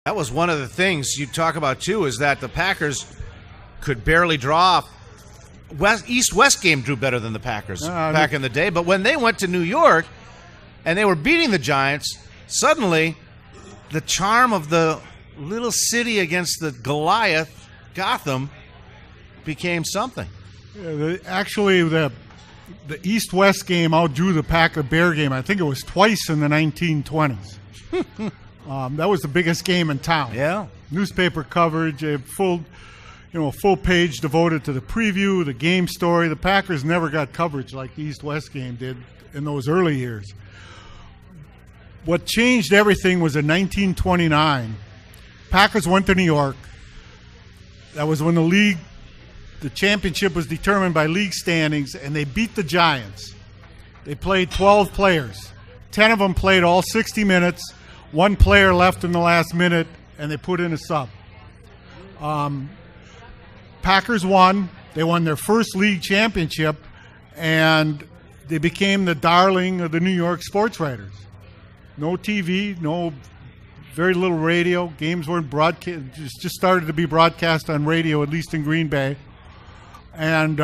That was one of the things you talk about, too, is that the Packers could barely draw. East-West game drew better than the Packers back in the day. But when they went to New York and they were beating the Giants, suddenly the charm of the little city against the Goliath, Gotham, became something. Yeah, the East-West game outdrew the Packer-Bear game. I think it was twice in the 1920s. That was the biggest game in town. Yeah. Newspaper coverage, a full page devoted to the preview, the game story. The Packers never got coverage like the East-West game did in those early years. What changed everything was in 1929. Packers went to New York. That was when the championship was determined by league standings, and they beat the Giants. They played 12 players. 10 of them played all 60 minutes. One player left in the last minute, and they put in a sub. Packers won. They won their first league championship, and they became the darling of the New York Sportswriters. No TV, very little radio. Games weren't broadcast. Just started to be broadcast on radio, at least in Green Bay. And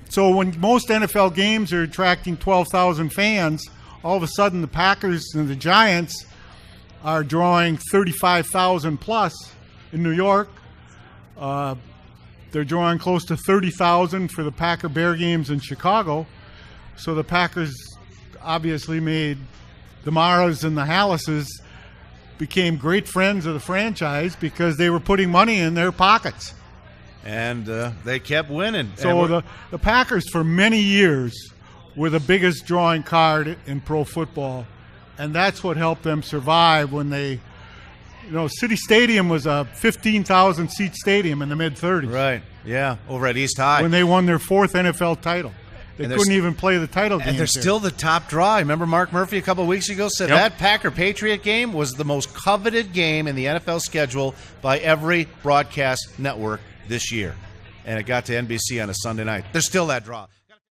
so when most NFL games are attracting 12,000 fans, all of a sudden the Packers and the Giants are drawing 35,000 plus in New York. They're drawing close to 30,000 for the Packer-Bear games in Chicago. So the Packers obviously made the Maras and the Hallases became great friends of the franchise because they were putting money in their pockets. And they kept winning. So the Packers for many years were the biggest drawing card in pro football. And that's what helped them survive when they, City Stadium was a 15,000 seat stadium in the mid-30s. Right, yeah, over at East High. When they won their fourth NFL title. They couldn't even play the title game. And they're still the top draw. Remember Mark Murphy a couple of weeks ago said that Packer-Patriot game was the most coveted game in the NFL schedule by every broadcast network this year. And it got to NBC on a Sunday night. There's still that draw.